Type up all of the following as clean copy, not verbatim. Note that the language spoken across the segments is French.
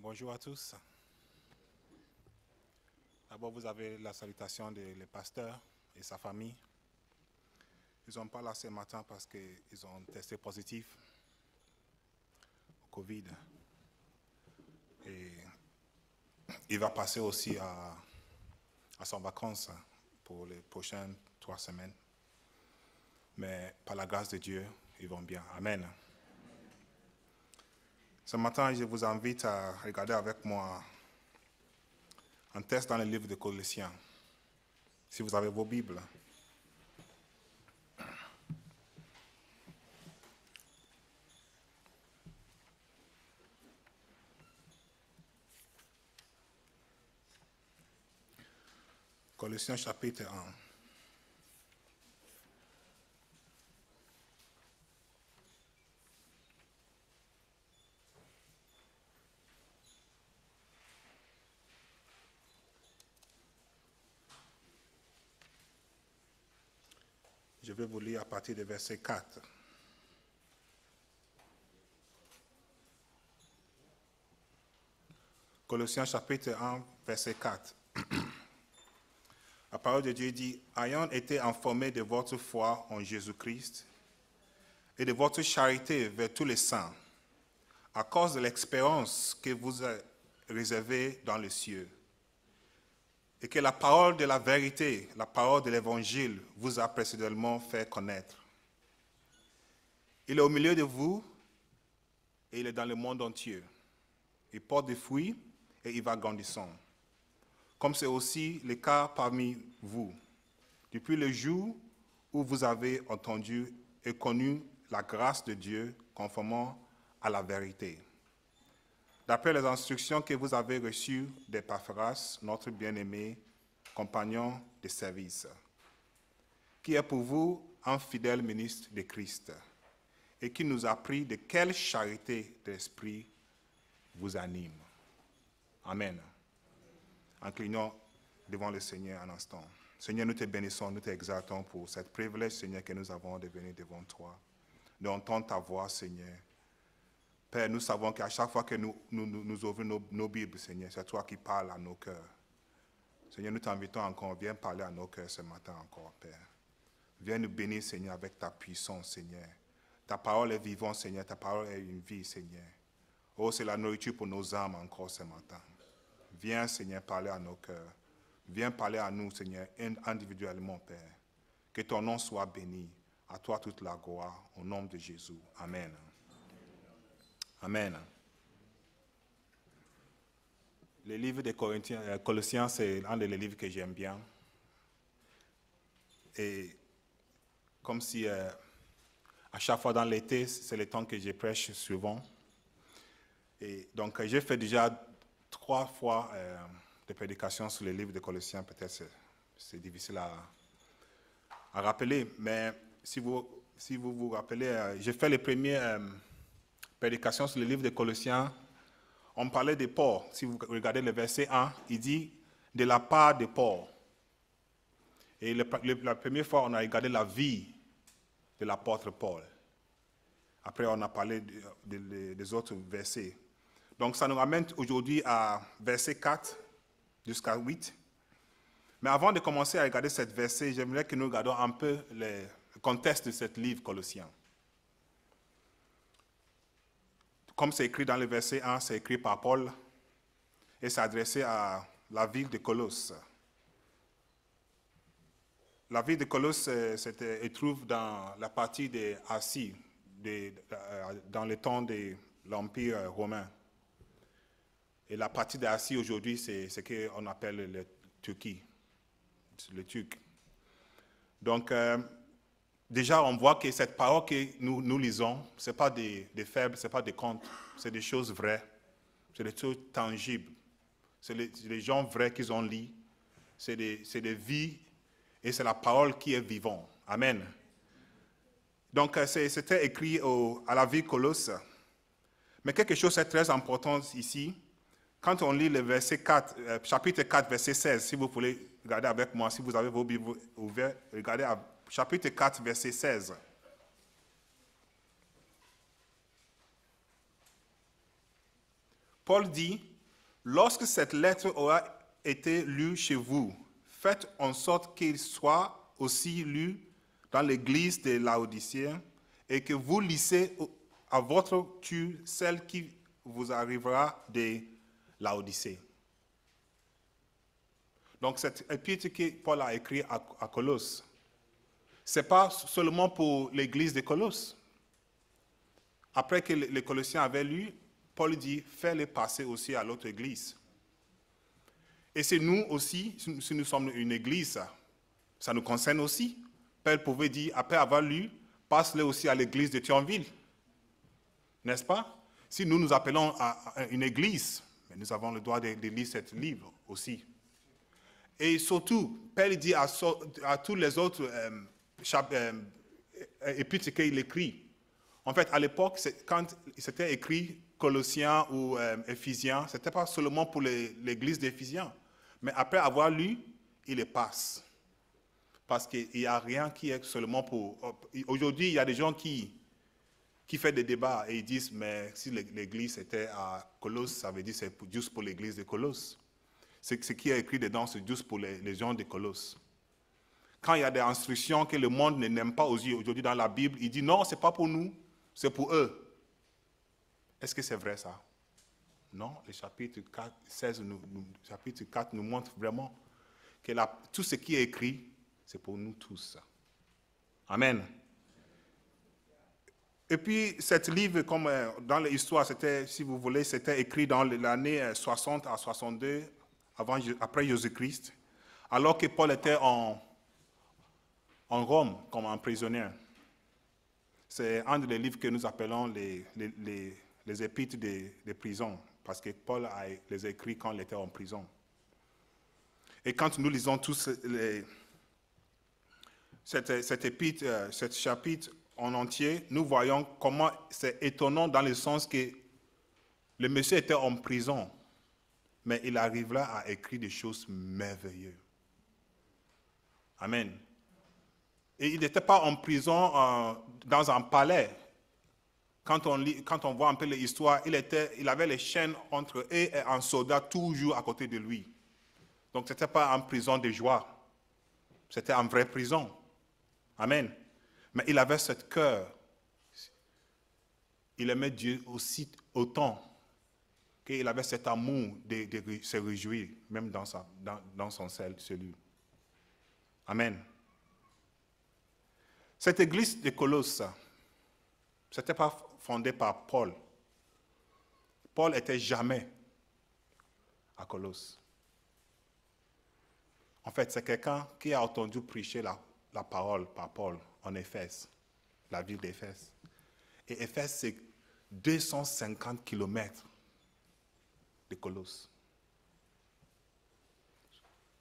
Bonjour à tous. D'abord, vous avez la salutation des pasteurs et sa famille. Ils ne sont pas là ce matin parce qu'ils ont testé positif au Covid. Et il va passer aussi à son vacances pour les prochaines 3 semaines. Mais par la grâce de Dieu, ils vont bien. Amen. Ce matin, je vous invite à regarder avec moi un texte dans le livre de Colossiens. Si vous avez vos Bibles. Colossiens chapitre 1. Je vais vous lire à partir du verset 4. Colossiens chapitre 1, verset 4. La parole de Dieu dit, « Ayant été informés de votre foi en Jésus-Christ et de votre charité vers tous les saints, à cause de l'expérience que vous a réservée dans les cieux, et que la parole de la vérité, la parole de l'Évangile vous a précédemment fait connaître. Il est au milieu de vous et il est dans le monde entier. Il porte des fruits et il va grandissant. Comme c'est aussi le cas parmi vous, depuis le jour où vous avez entendu et connu la grâce de Dieu conformément à la vérité. D'après les instructions que vous avez reçues d'Épaphras, notre bien-aimé compagnon de service, qui est pour vous un fidèle ministre de Christ et qui nous a appris de quelle charité de l'Esprit vous anime. Amen. Inclinons devant le Seigneur un instant. Seigneur, nous te bénissons, nous t'exaltons pour ce privilège, Seigneur, que nous avons de venir devant toi, d'entendre ta voix, Seigneur. Père, nous savons qu'à chaque fois que nous ouvrons nos Bibles, Seigneur, c'est toi qui parles à nos cœurs. Seigneur, nous t'invitons encore, viens parler à nos cœurs ce matin encore, Père. Viens nous bénir, Seigneur, avec ta puissance, Seigneur. Ta parole est vivante, Seigneur, ta parole est une vie, Seigneur. Oh, c'est la nourriture pour nos âmes encore ce matin. Viens, Seigneur, parler à nos cœurs. Viens parler à nous, Seigneur, individuellement, Père. Que ton nom soit béni. À toi toute la gloire, au nom de Jésus. Amen. Amen. Le livre de Colossiens, c'est un des livres que j'aime bien. Et comme si à chaque fois dans l'été, c'est le temps que je prêche souvent. Et donc, j'ai fait déjà 3 fois des prédications sur le livre de Colossiens. Peut-être c'est difficile à rappeler, mais si vous vous rappelez, j'ai fait les premières prédications sur le livre de Colossiens. On parlait de Paul. Si vous regardez le verset 1, il dit « de la part de Paul ». Et la première fois, on a regardé la vie de l'apôtre Paul. Après, on a parlé des autres versets. Donc, ça nous ramène aujourd'hui à verset 4 jusqu'à 8. Mais avant de commencer à regarder ce verset, j'aimerais que nous regardions un peu le contexte de ce livre Colossiens. Comme c'est écrit dans le verset 1, c'est écrit par Paul et c'est adressé à la ville de Colosse. La ville de Colosse se trouve dans la partie d'Asie, dans le temps de l'Empire romain. Et la partie d'Asie aujourd'hui, c'est ce qu'on appelle la Turquie, le turc. Donc, déjà, on voit que cette parole que nous lisons, ce n'est pas des faibles, ce n'est pas des contes, c'est des choses vraies, c'est des choses tangibles. C'est les gens vrais qu'ils ont lu, c'est des vies et c'est la parole qui est vivante. Amen. Donc, c'était écrit à la ville Colosse. Mais quelque chose est très important ici. Quand on lit le verset 4, chapitre 4, verset 16, si vous voulez regarder avec moi, si vous avez vos Bibles ouvertes, regardez chapitre 4, verset 16. Paul dit, lorsque cette lettre aura été lue chez vous, faites en sorte qu'il soit aussi lu dans l'église des Laodiciens et que vous lisez à votre tour celle qui vous arrivera des Laodicées. Donc, cette épître que Paul a écrit à Colosse, ce n'est pas seulement pour l'église de Colosse. Après que les Colossiens avaient lu, Paul dit, fais-le passer aussi à l'autre église. Et c'est nous aussi, si nous sommes une église, ça nous concerne aussi. Paul pouvait dire, après avoir lu, passe-le aussi à l'église de Thionville. N'est-ce pas? Si nous nous appelons à une église, mais nous avons le droit de lire ce livre aussi. Et surtout, Paul dit à tous les autres épîtres qu'il écrit. En fait, à l'époque, quand c'était écrit Colossiens ou Éphésiens, ce n'était pas seulement pour l'église d'Éphésiens. Mais après avoir lu, il les passe. Parce qu'il n'y a rien qui est seulement pour... Aujourd'hui, il y a des gens qui font des débats et ils disent, mais si l'église était à Colosse, ça veut dire que c'est juste pour l'église de Colosse. Ce qui est écrit dedans, c'est juste pour les gens de Colosse. Quand il y a des instructions que le monde n'aime pas aujourd'hui dans la Bible, il dit non, ce n'est pas pour nous, c'est pour eux. Est-ce que c'est vrai ça? Non, le chapitre 4, 16, chapitre 4 nous montre vraiment que tout ce qui est écrit, c'est pour nous tous. Amen. Et puis, cet livre, comme dans l'histoire, c'était, si vous voulez, c'était écrit dans l'année 60 à 62, après Jésus-Christ, alors que Paul était en Rome comme un prisonnier. C'est un des livres que nous appelons les épîtres des prisons, parce que Paul les a écrits quand il était en prison. Et quand nous lisons tous cet épître, cet chapitre en entier, nous voyons comment c'est étonnant dans le sens que le monsieur était en prison, mais il arrivera à écrire des choses merveilleuses. Amen. Et il n'était pas en prison dans un palais. Quand on voit un peu l'histoire, il avait les chaînes entre eux et un soldat toujours à côté de lui. Donc ce n'était pas une prison de joie. C'était une vraie prison. Amen. Mais il avait ce cœur. Il aimait Dieu aussi autant qu'il avait cet amour de se réjouir, même dans son cellule. Amen. Cette église de Colosse, ce n'était pas fondé par Paul. Paul n'était jamais à Colosse. En fait, c'est quelqu'un qui a entendu prêcher la parole par Paul en Éphèse, la ville d'Éphèse. Et Éphèse, c'est 250 kilomètres de Colosse.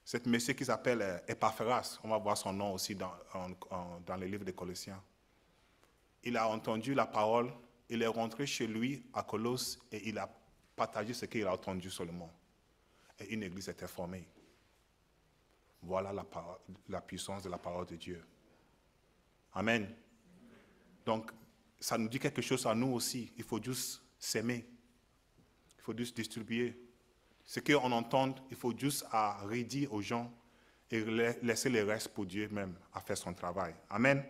Cet monsieur qui s'appelle Epaphras, on va voir son nom aussi dans les livres des Colossiens. Il a entendu la parole, il est rentré chez lui à Colosse et il a partagé ce qu'il a entendu seulement. Et une église était formée. Voilà la puissance de la parole de Dieu. Amen. Donc, ça nous dit quelque chose à nous aussi. Il faut juste s'aimer. Il faut juste distribuer. Ce qu'on entend, il faut juste redire aux gens et laisser le reste pour Dieu même à faire son travail. Amen.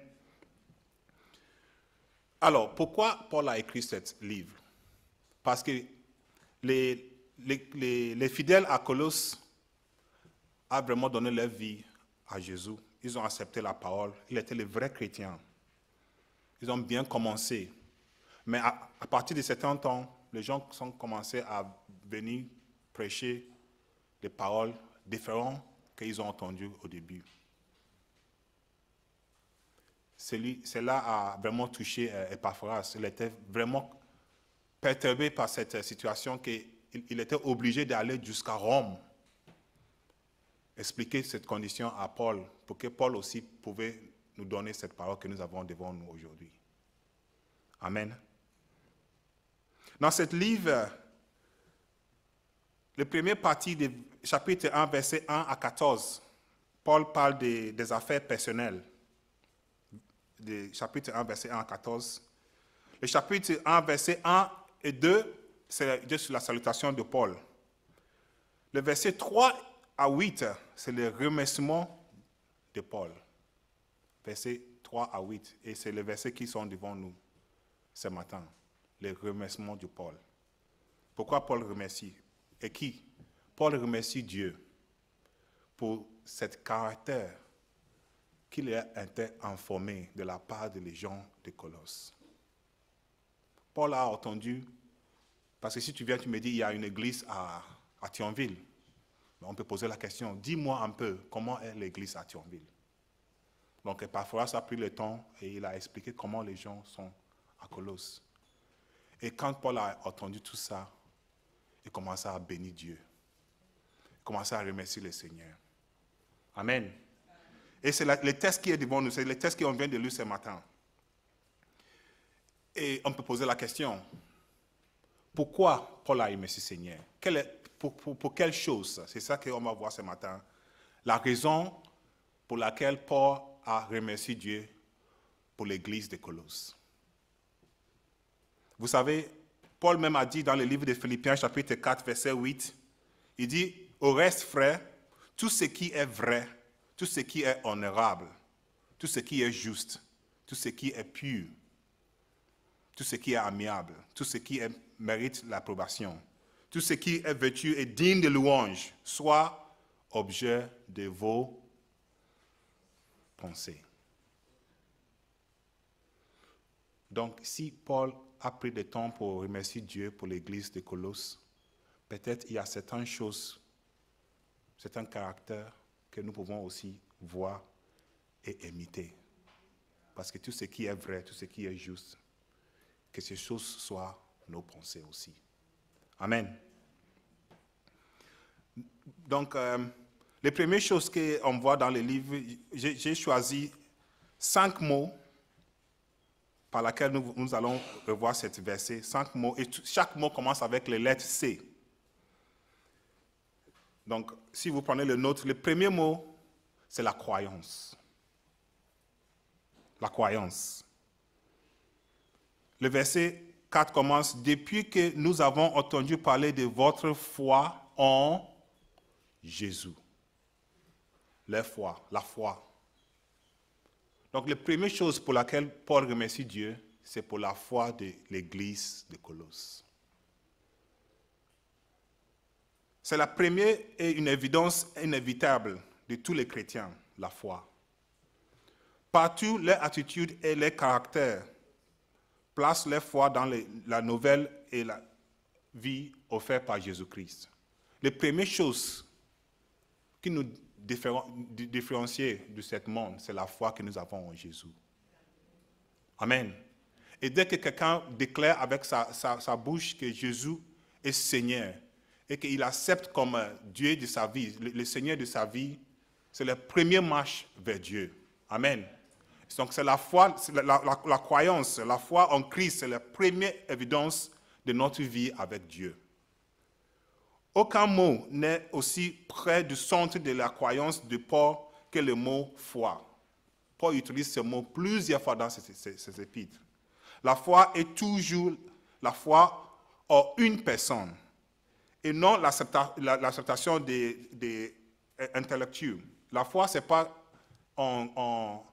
Alors, pourquoi Paul a écrit ce livre? Parce que les fidèles à Colosse ont vraiment donné leur vie à Jésus. Ils ont accepté la parole. Ils étaient les vrais chrétiens. Ils ont bien commencé. Mais à partir de certains temps, les gens ont commencé à venir prêcher des paroles différentes qu'ils ont entendues au début. Cela a vraiment touché Epaphras. Il était vraiment perturbé par cette situation qu'il était obligé d'aller jusqu'à Rome, expliquer cette condition à Paul, pour que Paul aussi pouvait nous donner cette parole que nous avons devant nous aujourd'hui. Amen. Dans ce livre, la première partie du chapitre 1, versets 1 à 14, Paul parle des affaires personnelles. Chapitre 1, verset 1 à 14. Le chapitre 1, verset 1 et 2, c'est juste la salutation de Paul. Le verset 3 à 8, c'est le remerciement de Paul. Verset 3 à 8. Et c'est les versets qui sont devant nous ce matin. Les remerciements de Paul. Pourquoi Paul remercie? Et qui? Paul remercie Dieu pour cet caractère qu'il a été informé de la part des gens de Colosse. Paul a entendu, parce que si tu viens, tu me dis, il y a une église à Thionville. On peut poser la question, dis-moi un peu, comment est l'église à Thionville? Donc, parfois, ça a pris le temps et il a expliqué comment les gens sont à Colosse. Et quand Paul a entendu tout ça, il commence à bénir Dieu. Il commence à remercier le Seigneur. Amen. Et c'est le texte qui est devant nous, c'est le texte qu'on vient de lire ce matin. Et on peut poser la question, pourquoi Paul a remercié le Seigneur? Pour quelle chose? C'est ça qu'on va voir ce matin. La raison pour laquelle Paul a remercié Dieu pour l'église de Colosse. Vous savez, Paul même a dit dans le livre de Philippiens, chapitre 4, verset 8, il dit, au reste, frères, tout ce qui est vrai, tout ce qui est honorable, tout ce qui est juste, tout ce qui est pur, tout ce qui est amiable, tout ce qui mérite l'approbation, tout ce qui est vertu et digne de louange, soit objet de vos pensées. Donc, si Paul a pris le temps pour remercier Dieu pour l'église de Colosse, peut-être il y a certaines choses, certains caractères que nous pouvons aussi voir et imiter. Parce que tout ce qui est vrai, tout ce qui est juste, que ces choses soient nos pensées aussi. Amen. Donc, les premières choses qu'on voit dans le livre, j'ai choisi 5 mots par lesquels nous allons revoir cette verset. 5 mots, et chaque mot commence avec les lettres C. Donc, si vous prenez le nôtre, le premier mot, c'est la croyance. La croyance. Le verset 4 commence, « Depuis que nous avons entendu parler de votre foi en Jésus. » La foi. Donc, la première chose pour laquelle Paul remercie Dieu, c'est pour la foi de l'église de Colosse. C'est la première et une évidence inévitable de tous les chrétiens, la foi. Partout, leur attitude et leur caractère placent leur foi dans la nouvelle et la vie offerte par Jésus-Christ. Les premières choses qui nous différencient de ce monde, c'est la foi que nous avons en Jésus. Amen. Et dès que quelqu'un déclare avec sa bouche que Jésus est Seigneur et qu'il accepte comme Dieu de sa vie, le Seigneur de sa vie, c'est la première marche vers Dieu. Amen. Donc c'est la foi, c'est la croyance, la foi en Christ, c'est la première évidence de notre vie avec Dieu. Aucun mot n'est aussi près du centre de la croyance de Paul que le mot foi. Paul utilise ce mot plusieurs fois dans ses épîtres. La foi est toujours la foi en une personne et non l'acceptation des intellectuels. La foi, ce n'est pas en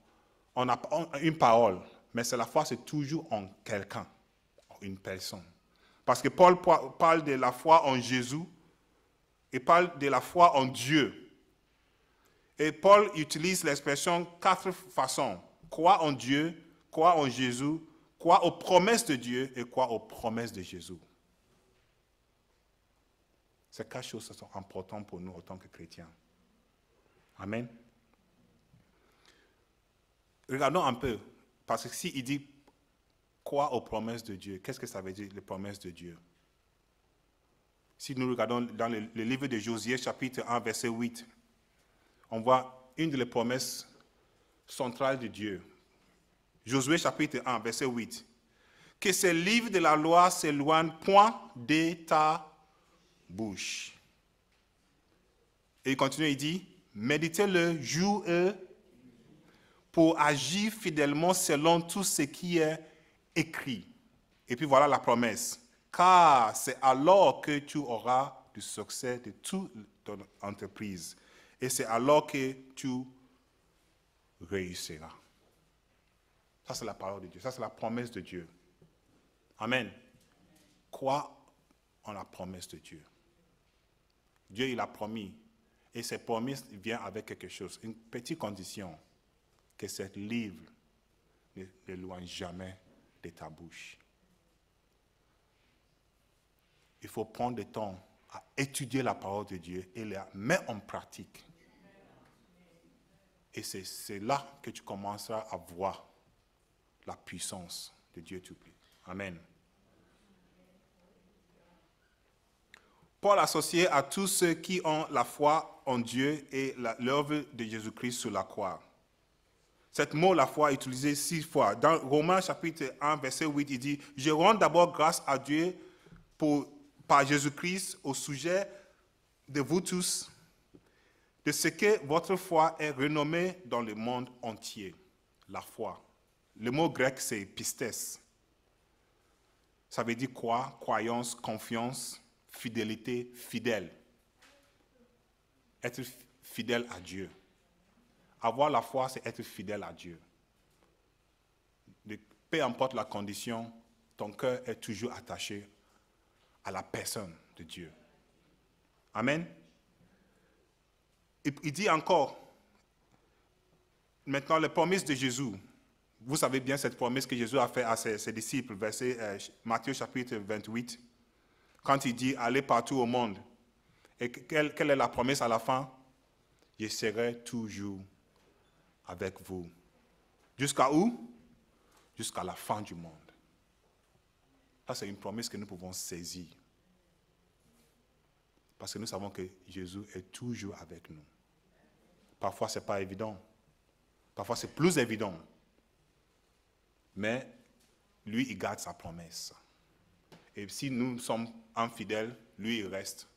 une parole, mais c'est la foi, c'est toujours en quelqu'un, en une personne. Parce que Paul parle de la foi en Jésus et parle de la foi en Dieu. Et Paul utilise l'expression 4 façons. Croire en Dieu, croire en Jésus, croire aux promesses de Dieu et croire aux promesses de Jésus. Ces 4 choses sont importantes pour nous en tant que chrétiens. Amen. Regardons un peu, parce que s'il dit croire aux promesses de Dieu, qu'est-ce que ça veut dire, les promesses de Dieu? Si nous regardons dans le livre de Josué, chapitre 1, verset 8, on voit une des promesses centrales de Dieu. Josué, chapitre 1, verset 8. « Que ce livre de la loi s'éloigne point de ta bouche. » Et il continue, il dit, « Méditez-le jour et pour agir fidèlement selon tout ce qui est écrit. » Et puis voilà la promesse. « Car c'est alors que tu auras du succès de toute ton entreprise. Et c'est alors que tu réussiras. Ça, c'est la parole de Dieu. Ça, c'est la promesse de Dieu. Amen. Crois en la promesse de Dieu. Dieu, il a promis. Et ces promesses viennent avec quelque chose. Une petite condition. Que ce livre n'éloigne jamais de ta bouche. Il faut prendre du temps à étudier la parole de Dieu et la mettre en pratique. Et c'est là que tu commenceras à voir la puissance de Dieu Tout-Puissant. Amen. Paul associé à tous ceux qui ont la foi en Dieu et l'œuvre de Jésus-Christ sur la croix. Cette mot, la foi, est utilisé 6 fois. Dans Romains chapitre 1, verset 8, il dit « Je rends d'abord grâce à Dieu par Jésus-Christ au sujet de vous tous, de ce que votre foi est renommée dans le monde entier. » La foi. Le mot grec, c'est pistes. Ça veut dire croire, croyance, confiance, fidélité, fidèle. Être fidèle à Dieu. Avoir la foi, c'est être fidèle à Dieu. Peu importe la condition, ton cœur est toujours attaché à la personne de Dieu. Amen. Il dit encore, maintenant les promesses de Jésus. Vous savez bien cette promesse que Jésus a faite à ses disciples, verset Matthieu chapitre 28, quand il dit « Allez partout au monde ». Et quelle est la promesse à la fin? « Je serai toujours avec vous. » Jusqu'à où? Jusqu'à la fin du monde. Ça, c'est une promesse que nous pouvons saisir. Parce que nous savons que Jésus est toujours avec nous. Parfois, ce n'est pas évident. Parfois, c'est plus évident. Mais lui, il garde sa promesse. Et si nous sommes infidèles, lui, il reste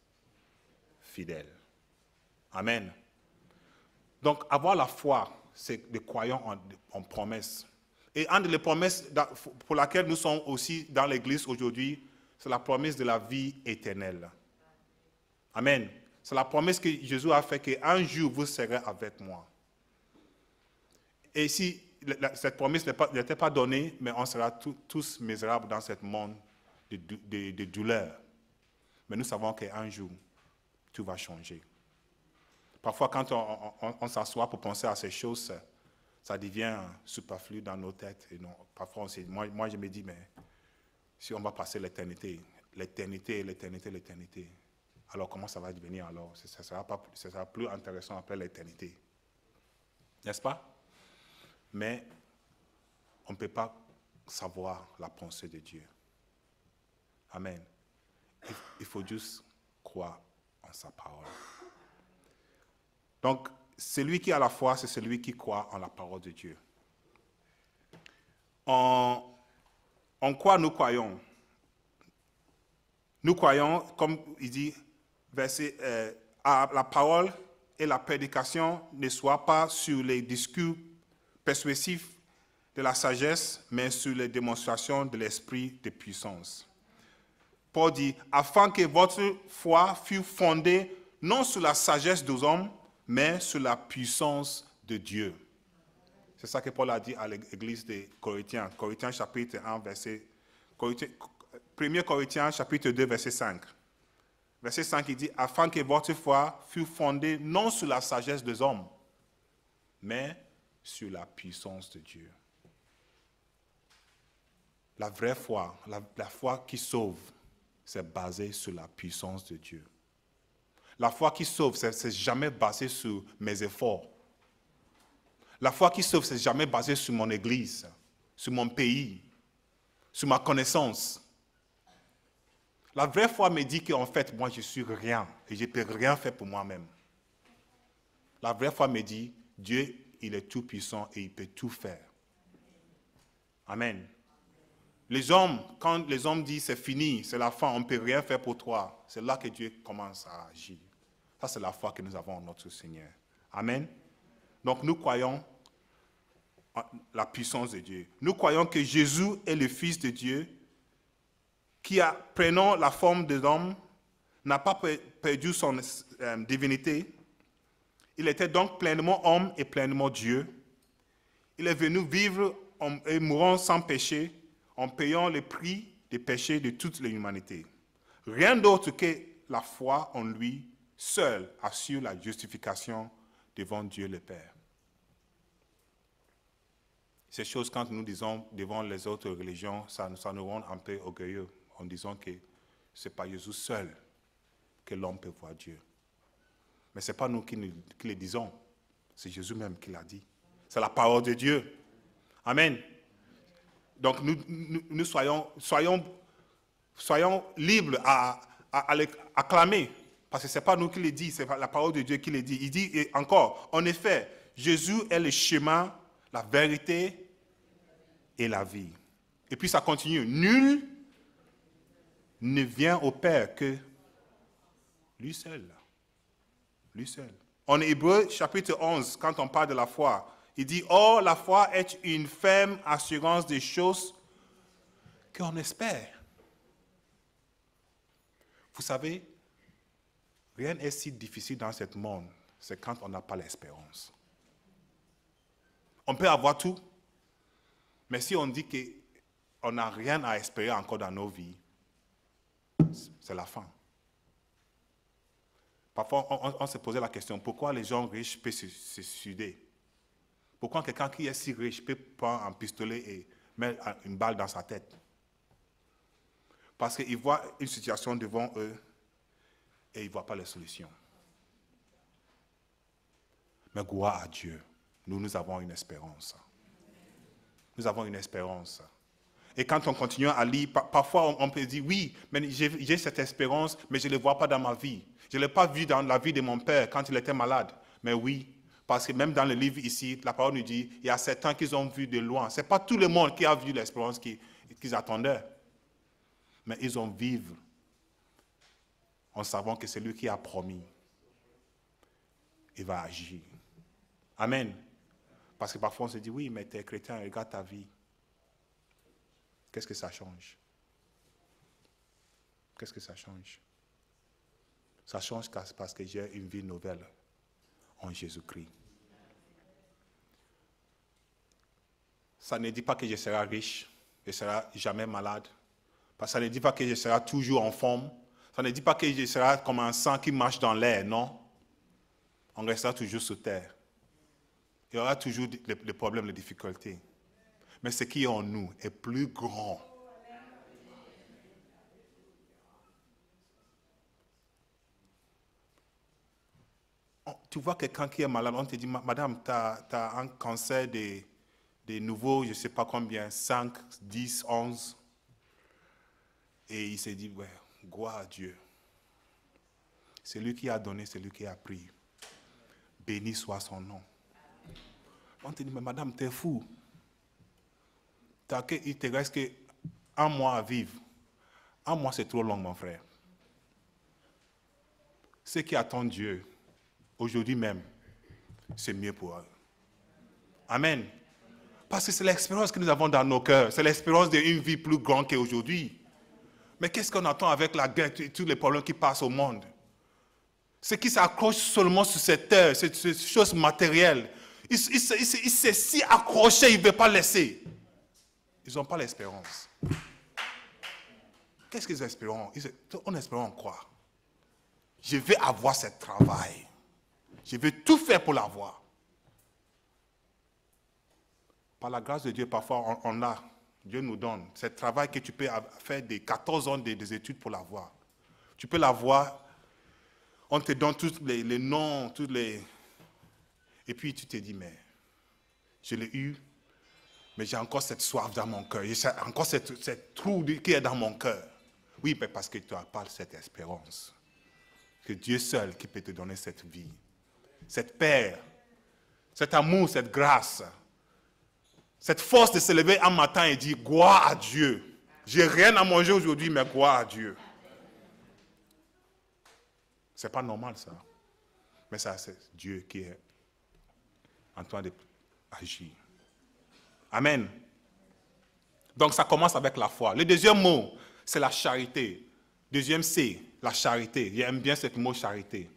fidèle. Amen. Donc, avoir la foi, c'est de croyants en promesse. Et une des promesses pour laquelle nous sommes aussi dans l'Église aujourd'hui, c'est la promesse de la vie éternelle. Amen. C'est la promesse que Jésus a fait qu'un jour vous serez avec moi. Et si cette promesse n'était pas donnée, mais on sera tous misérables dans ce monde de douleur. Mais nous savons qu'un jour, tout va changer. Parfois, quand on s'assoit pour penser à ces choses, ça devient superflu dans nos têtes. Et non, parfois, moi, je me dis, mais si on va passer l'éternité, alors comment ça va devenir alors? Ça sera plus intéressant après l'éternité. N'est-ce pas? Mais on ne peut pas savoir la pensée de Dieu. Amen. Il faut juste croire en sa parole. Donc, celui qui a la foi, c'est celui qui croit en la parole de Dieu. En quoi nous croyons? Nous croyons, comme il dit, à la parole et la prédication ne soient pas sur les discours persuasifs de la sagesse, mais sur les démonstrations de l'esprit de puissance. Paul dit, afin que votre foi fût fondée non sur la sagesse des hommes, mais sur la puissance de Dieu. C'est ça que Paul a dit à l'église des Corinthiens. Corinthiens chapitre 1, verset... 1 Corinthiens chapitre 2, verset 5. Verset 5, il dit, afin que votre foi fût fondée non sur la sagesse des hommes, mais sur la puissance de Dieu. La vraie foi, la foi qui sauve, c'est basé sur la puissance de Dieu. La foi qui sauve, c'est jamais basé sur mes efforts. La foi qui sauve, c'est jamais basé sur mon église, sur mon pays, sur ma connaissance. La vraie foi me dit qu'en fait, moi, je suis rien et je ne peux rien faire pour moi-même. La vraie foi me dit, Dieu, il est tout puissant et il peut tout faire. Amen. Les hommes, quand les hommes disent c'est fini, c'est la fin, on ne peut rien faire pour toi, c'est là que Dieu commence à agir. Ça, c'est la foi que nous avons en notre Seigneur. Amen. Donc, nous croyons en la puissance de Dieu. Nous croyons que Jésus est le Fils de Dieu qui, prenant la forme de l'homme, n'a pas perdu son divinité. Il était donc pleinement homme et pleinement Dieu. Il est venu vivre et mourant sans péché, en payant le prix des péchés de toute l'humanité. Rien d'autre que la foi en lui seul assure la justification devant Dieu le Père. Ces choses, quand nous disons devant les autres religions, ça nous rend un peu orgueilleux en disant que ce n'est pas Jésus seul que l'homme peut voir Dieu. Mais ce n'est pas nous qui le disons, c'est Jésus même qui l'a dit. C'est la parole de Dieu. Amen. Donc nous soyons libres à acclamer, parce que ce n'est pas nous qui le dit, c'est la parole de Dieu qui le dit. Il dit et encore, en effet, Jésus est le chemin, la vérité et la vie. Et puis ça continue. Nul ne vient au Père que lui seul. Lui seul. En Hébreux, chapitre 11, quand on parle de la foi, il dit, « Or, la foi est une ferme assurance des choses qu'on espère. » Vous savez, rien n'est si difficile dans ce monde, c'est quand on n'a pas l'espérance. On peut avoir tout, mais si on dit qu'on n'a rien à espérer encore dans nos vies, c'est la fin. Parfois, on se posait la question, pourquoi les gens riches peuvent se suicider? Pourquoi quelqu'un qui est si riche peut prendre un pistolet et mettre une balle dans sa tête? Parce qu'ils voient une situation devant eux et ils ne voient pas les solutions. Mais gloire à Dieu, nous avons une espérance. Nous avons une espérance. Et quand on continue à lire, parfois on peut dire, oui, mais j'ai cette espérance, mais je ne le vois pas dans ma vie. Je ne l'ai pas vu dans la vie de mon père quand il était malade. Mais oui, parce que même dans le livre ici, la parole nous dit, il y a certains qui ont vu de loin. Ce n'est pas tout le monde qui a vu l'espérance qu'ils attendaient. Mais ils ont vécu en savant que c'est lui qui a promis. Il va agir. Amen. Parce que parfois on se dit, oui, mais tu es chrétien, regarde ta vie. Qu'est-ce que ça change? Qu'est-ce que ça change? Ça change parce que j'ai une vie nouvelle en Jésus-Christ. Ça ne dit pas que je serai riche, je ne serai jamais malade. Ça ne dit pas que je serai toujours en forme. Ça ne dit pas que je serai comme un sang qui marche dans l'air, non. On restera toujours sur terre. Il y aura toujours des problèmes, des difficultés. Mais ce qui est en nous est plus grand. Tu vois quelqu'un qui est malade, on te dit, madame, tu as un cancer des nouveaux, je ne sais pas combien, 5, 10, 11. Et il s'est dit, ouais, gloire à Dieu. C'est lui qui a donné, c'est lui qui a pris. Béni soit son nom. On te dit, mais madame, tu es fou. Il te reste qu'un mois à vivre. Un mois, c'est trop long, mon frère. Ceux qui attendent Dieu, aujourd'hui même, c'est mieux pour eux. Amen. Parce que c'est l'expérience que nous avons dans nos cœurs. C'est l'expérience d'une vie plus grande qu'aujourd'hui. Mais qu'est-ce qu'on attend avec la guerre et tous les problèmes qui passent au monde? Ceux qui s'accrochent seulement sur cette terre, ces choses matérielles, ils sont si accrochés, ils ne veulent pas laisser. Ils n'ont pas l'espérance. Qu'est-ce qu'ils espèrent? On espère en quoi? Je vais avoir ce travail. Je vais tout faire pour l'avoir. Par la grâce de Dieu, parfois on a. Dieu nous donne. Ce travail que tu peux faire des 14 ans des études pour l'avoir. Tu peux l'avoir. On te donne tous les noms, tous les... Et puis tu te dis, mais je l'ai eu, mais j'ai encore cette soif dans mon cœur. J'ai encore cette trou qui est dans mon cœur. Oui, mais parce que tu n'as pas cette espérance. Que Dieu seul qui peut te donner cette vie, cette paix, cet amour, cette grâce, cette force de se lever un matin et dire, gloire à Dieu. J'ai rien à manger aujourd'hui, mais gloire à Dieu. C'est pas normal ça. Mais ça, c'est Dieu qui est en train d'agir. Amen. Donc ça commence avec la foi. Le deuxième mot, c'est la charité. Deuxième C, La charité. J'aime bien ce mot charité.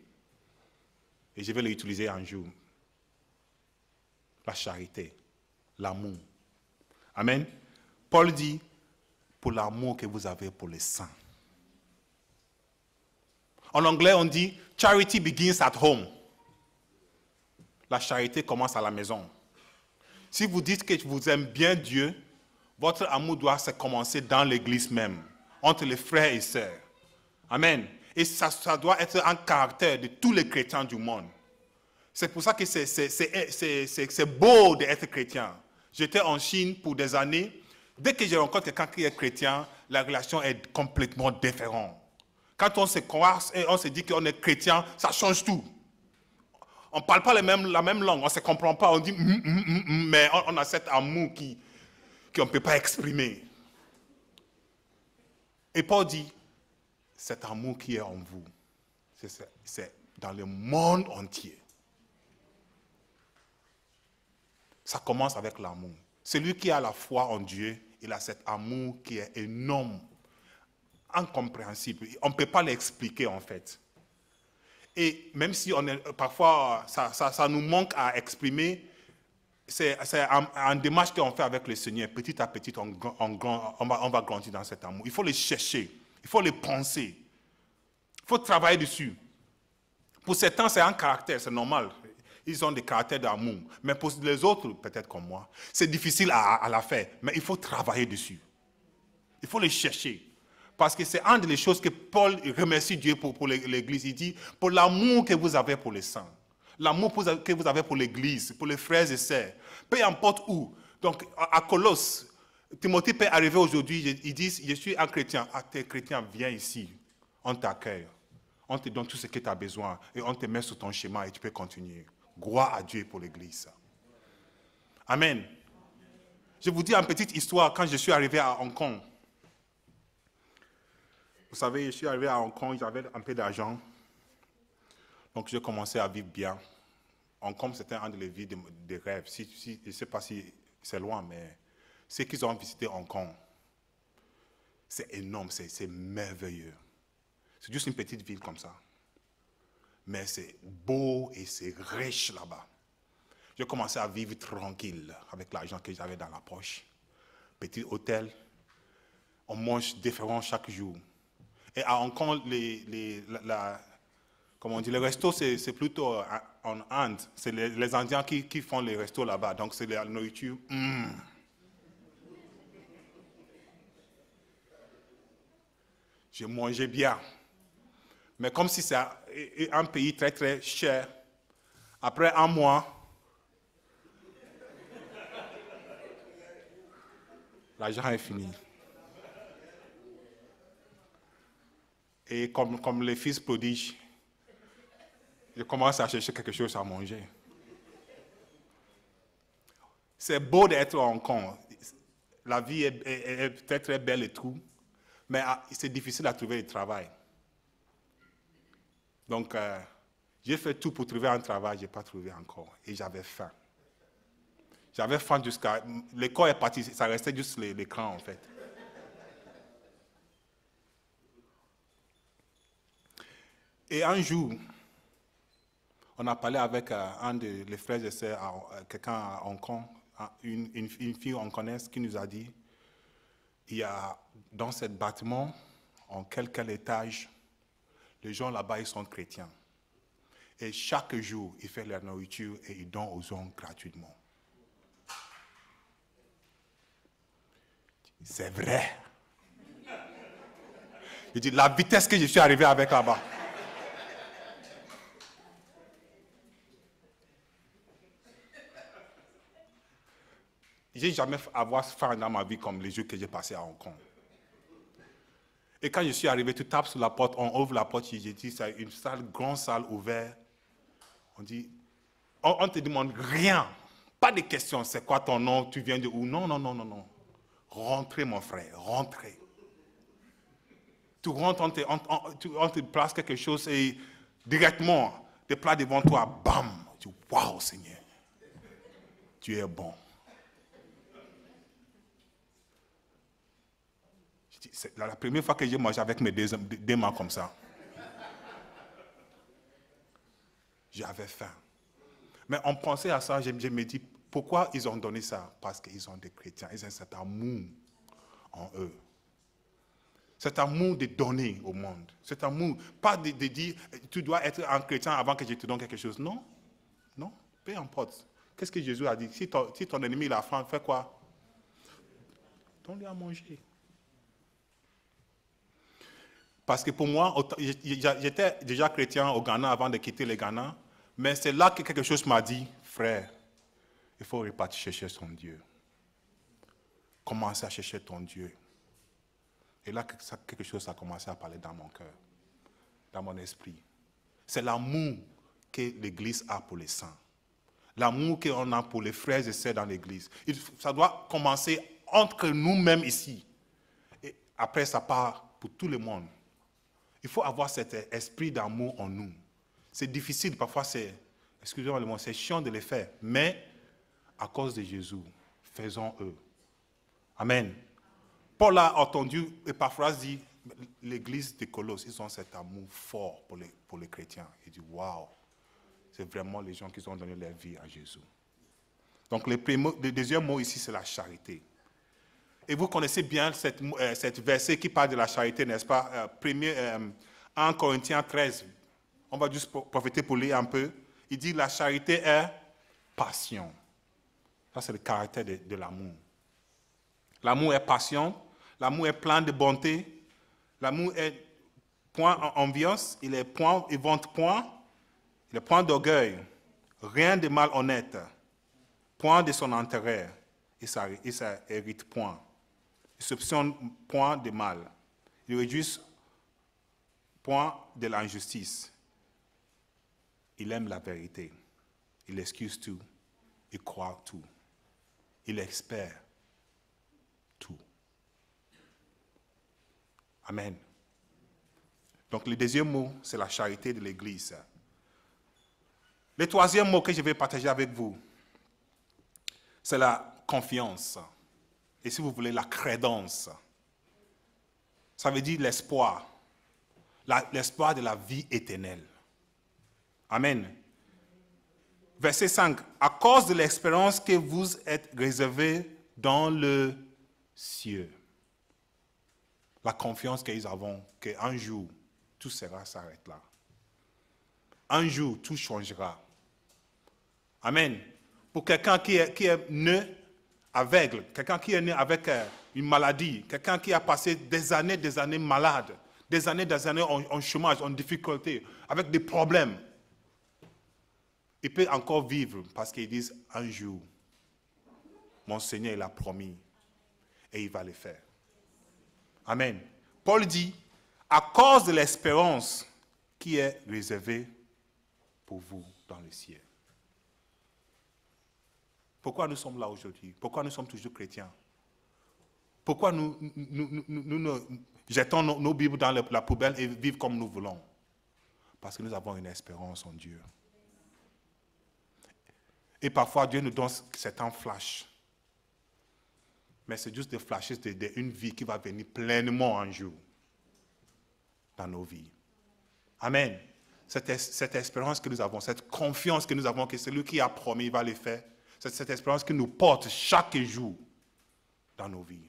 Et je vais l'utiliser un jour. La charité. L'amour. Amen. Paul dit, pour l'amour que vous avez pour les saints. En anglais, on dit, charity begins at home. La charité commence à la maison. Si vous dites que vous aimez bien Dieu, votre amour doit se commencer dans l'église même, entre les frères et sœurs. Amen. Et ça doit être un caractère de tous les chrétiens du monde. C'est pour ça que c'est beau d'être chrétien. J'étais en Chine pour des années. Dès que je rencontre quelqu'un qui est chrétien, la relation est complètement différente. Quand on se croise et on se dit qu'on est chrétien, ça change tout. On ne parle pas la même langue, on ne se comprend pas, on dit mais on a cet amour qu'on ne peut pas exprimer. Et Paul dit, cet amour qui est en vous, c'est dans le monde entier. Ça commence avec l'amour. Celui qui a la foi en Dieu, il a cet amour qui est énorme, incompréhensible. On ne peut pas l'expliquer en fait. Et même si parfois ça nous manque à exprimer, c'est un démarche qu'on fait avec le Seigneur. Petit à petit, on va grandir dans cet amour. Il faut le chercher, il faut le penser, il faut travailler dessus. Pour certains, c'est un caractère, c'est normal. Ils ont des caractères d'amour. Mais pour les autres, peut-être comme moi, c'est difficile à la faire. Mais il faut travailler dessus. Il faut le chercher. Parce que c'est une des choses que Paul remercie Dieu pour l'Église. Il dit, pour l'amour que vous avez pour les saints, l'amour que vous avez pour l'Église, pour les frères et sœurs, peu importe où. Donc, à Colosse, Timothée peut arriver aujourd'hui, il dit, je suis un chrétien. Ah, t'es chrétien, viens ici. On t'accueille. On te donne tout ce que tu as besoin. Et on te met sur ton chemin et tu peux continuer. Gloire à Dieu pour l'Église. Amen. Je vous dis une petite histoire quand je suis arrivé à Hong Kong. Vous savez, je suis arrivé à Hong Kong, j'avais un peu d'argent. Donc, j'ai commencé à vivre bien. Hong Kong, c'était un des villes de rêve. Je ne sais pas si c'est loin, mais ceux qui ont visité Hong Kong, c'est énorme, c'est merveilleux. C'est juste une petite ville comme ça. Mais c'est beau et c'est riche là-bas. J'ai commencé à vivre tranquille avec l'argent que j'avais dans la poche. Petit hôtel, on mange différent chaque jour. Et à Hong Kong, comment on dit, les restos, c'est plutôt en Inde. C'est les Indiens qui font les restos là-bas. Donc, c'est la nourriture. J'ai mangé bien. Mais comme si c'est un pays très, très cher, après un mois, l'argent est fini. Et comme les fils prodiges, je commence à chercher quelque chose à manger. C'est beau d'être en Hong Kong. La vie est très, très belle et tout. Mais c'est difficile à trouver du travail. Donc, j'ai fait tout pour trouver un travail, je n'ai pas trouvé encore. Et j'avais faim. J'avais faim jusqu'à... Le corps est parti, ça restait juste l'écran en fait. Et un jour, on a parlé avec un des frères et sœurs, quelqu'un à Hong Kong, une fille hongkonaise qui nous a dit, il y a dans ce bâtiment, en quel étage, les gens là-bas, ils sont chrétiens. Et chaque jour, ils font leur nourriture et ils donnent aux gens gratuitement. C'est vrai. Je dis, la vitesse que je suis arrivé avec là-bas. Je n'ai jamais avoir faim dans ma vie comme les jours que j'ai passés à Hong Kong. Et quand je suis arrivé, tu tapes sur la porte, on ouvre la porte, j'ai dit, c'est une salle, grande salle ouverte. On dit, on te demande rien, pas de questions, c'est quoi ton nom, tu viens de où? Non, non, non, non, non. Rentrez mon frère, rentrez. Tu rentres, on te place quelque chose et directement, des plats devant toi, bam, tu dis, waouh Seigneur, tu es bon. C'est la première fois que j'ai mangé avec mes deux mains comme ça. J'avais faim. Mais en pensant à ça, je me dis, pourquoi ils ont donné ça? Parce qu'ils sont des chrétiens. Ils ont cet amour en eux. Cet amour de donner au monde. Cet amour, pas de dire, tu dois être un chrétien avant que je te donne quelque chose. Non, non, peu importe. Qu'est-ce que Jésus a dit? Si ton ennemi il a faim, fais quoi? Donne-lui à manger. Parce que pour moi, j'étais déjà chrétien au Ghana avant de quitter le Ghana, mais c'est là que quelque chose m'a dit, frère, il faut repartir chercher son Dieu. Commencer à chercher ton Dieu. Et là, quelque chose a commencé à parler dans mon cœur, dans mon esprit. C'est l'amour que l'Église a pour les saints. L'amour qu'on a pour les frères et sœurs dans l'Église. Ça doit commencer entre nous-mêmes ici. Et après, ça part pour tout le monde. Il faut avoir cet esprit d'amour en nous. C'est difficile, parfois excusez-moi le mot, c'est chiant de le faire. Mais à cause de Jésus, faisons-le. Amen. Paul a entendu, et parfois dit, l'église de Colosse, ils ont cet amour fort pour les chrétiens. Il dit, waouh, c'est vraiment les gens qui ont donné leur vie à Jésus. Donc le deuxième mot ici, c'est la charité. Et vous connaissez bien cette verset qui parle de la charité, n'est-ce pas? 1 Corinthiens 13. On va juste profiter pour lire un peu. Il dit, la charité est passion. Ça, c'est le caractère de l'amour. L'amour est passion. L'amour est plein de bonté. L'amour est point en enviance. Il vante point. Il est point d'orgueil. Rien de malhonnête. Point de son intérêt. Il s'hérite point. Il soupçonne point de mal. Il réduit point de l'injustice. Il aime la vérité. Il excuse tout. Il croit tout. Il espère tout. Amen. Donc le deuxième mot, c'est la charité de l'Église. Le troisième mot que je vais partager avec vous, c'est la confiance. Et si vous voulez, la crédence. Ça veut dire l'espoir. L'espoir de la vie éternelle. Amen. Verset 5. À cause de l'expérience que vous êtes réservée dans le ciel. La confiance qu'ils avons qu'un jour, tout s'arrête là. Un jour, tout changera. Amen. Pour quelqu'un qui est né aveugle, quelqu'un qui est né avec une maladie, quelqu'un qui a passé des années malade, des années en chômage, en difficulté, avec des problèmes, il peut encore vivre parce qu'ils disent un jour, mon Seigneur l'a promis et il va le faire. Amen. Paul dit, à cause de l'espérance qui est réservée pour vous dans le ciel. Pourquoi nous sommes là aujourd'hui? Pourquoi nous sommes toujours chrétiens? Pourquoi nous jetons nos Bibles dans la poubelle et vivons comme nous voulons? Parce que nous avons une espérance en Dieu. Et parfois, Dieu nous donne certains flashs. Mais c'est juste des flashes d'une vie qui va venir pleinement un jour dans nos vies. Amen. Cette espérance que nous avons, cette confiance que nous avons que celui qui a promis va le faire, c'est cette espérance qui nous porte chaque jour dans nos vies.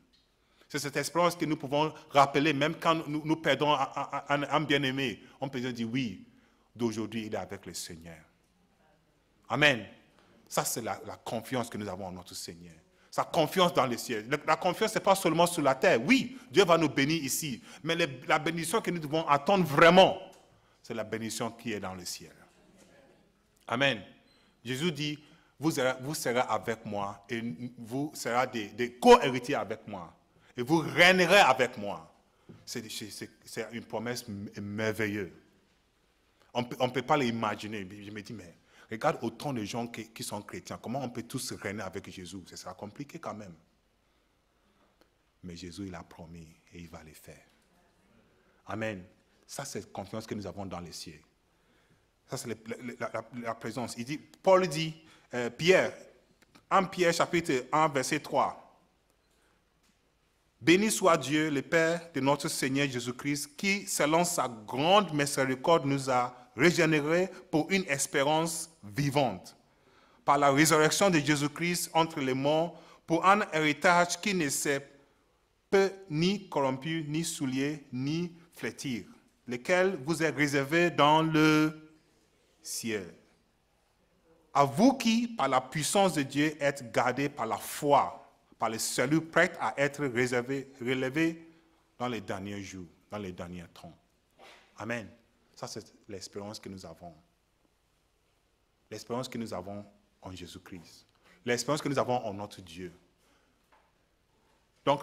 C'est cette espérance que nous pouvons rappeler, même quand nous perdons un bien-aimé, on peut dire oui, d'aujourd'hui il est avec le Seigneur. Amen. Ça, c'est la confiance que nous avons en notre Seigneur. Sa confiance dans le ciel. La confiance, ce n'est pas seulement sur la terre. Oui, Dieu va nous bénir ici. Mais la bénédiction que nous devons attendre vraiment, c'est la bénédiction qui est dans le ciel. Amen. Jésus dit, vous serez avec moi et vous serez des co-héritiers avec moi. Et vous régnerez avec moi. C'est une promesse merveilleuse. On ne peut pas l'imaginer. Je me dis, mais regarde autant de gens qui sont chrétiens. Comment on peut tous régner avec Jésus? Ce sera compliqué quand même. Mais Jésus, il a promis et il va le faire. Amen. Ça, c'est la confiance que nous avons dans les cieux. Ça, c'est la présence. Paul dit, Pierre, 1 Pierre chapitre 1, verset 3. Béni soit Dieu, le Père de notre Seigneur Jésus-Christ, qui, selon sa grande miséricorde, nous a régénérés pour une espérance vivante, par la résurrection de Jésus-Christ entre les morts, pour un héritage qui ne s'est ni corrompu, ni souillé, ni flétrir, lequel vous est réservé dans le ciel. À vous qui, par la puissance de Dieu, êtes gardés par la foi, par le salut prêt à être relevé dans les derniers jours, dans les derniers temps. Amen. Ça, c'est l'espérance que nous avons. L'espérance que nous avons en Jésus-Christ. L'espérance que nous avons en notre Dieu. Donc,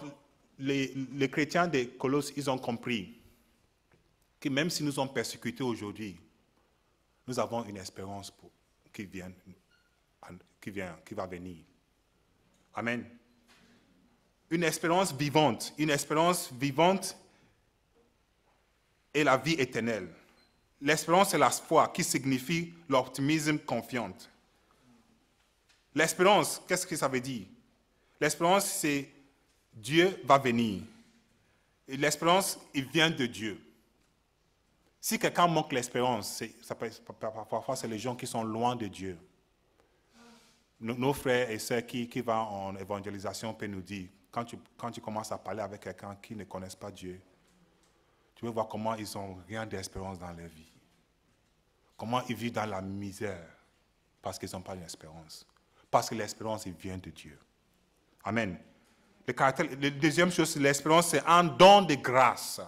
les chrétiens de Colosse, ils ont compris que même si nous sommes persécutés aujourd'hui, nous avons une espérance qui va venir. Amen. Une espérance vivante est la vie éternelle. L'espérance, c'est la foi qui signifie l'optimisme confiant. L'espérance, qu'est-ce que ça veut dire? L'espérance, c'est Dieu va venir. Et l'espérance, il vient de Dieu. Si quelqu'un manque l'espérance, parfois c'est les gens qui sont loin de Dieu. Nos frères et sœurs qui vont en évangélisation peuvent nous dire, quand tu commences à parler avec quelqu'un qui ne connaît pas Dieu, tu veux voir comment ils n'ont rien d'espérance dans leur vie. Comment ils vivent dans la misère parce qu'ils n'ont pas d'espérance. Parce que l'espérance, il vient de Dieu. Amen. La deuxième chose, l'espérance, c'est un don de grâce.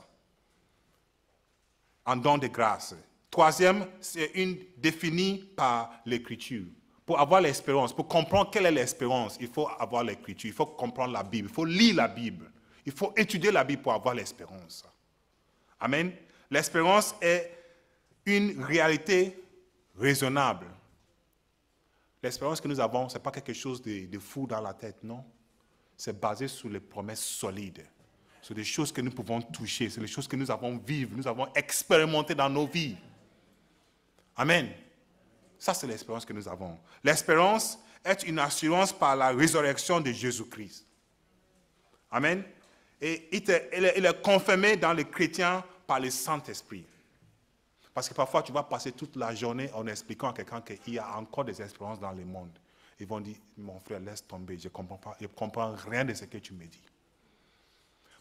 Un don de grâce. Troisième, c'est défini par l'Écriture. Pour avoir l'espérance, pour comprendre quelle est l'espérance, il faut avoir l'Écriture, il faut comprendre la Bible, il faut lire la Bible, il faut étudier la Bible pour avoir l'espérance. Amen. L'espérance est une réalité raisonnable. L'espérance que nous avons, ce n'est pas quelque chose de fou dans la tête, non. C'est basé sur les promesses solides, sur des choses que nous pouvons toucher, sur les choses que nous avons vécues, nous avons expérimentées dans nos vies. Amen. Ça, c'est l'espérance que nous avons. L'espérance est une assurance par la résurrection de Jésus-Christ. Amen. Et il est confirmé dans les chrétiens par le Saint-Esprit. Parce que parfois, tu vas passer toute la journée en expliquant à quelqu'un qu'il y a encore des espérances dans le monde. Ils vont dire, mon frère, laisse tomber, je ne comprends rien de ce que tu me dis.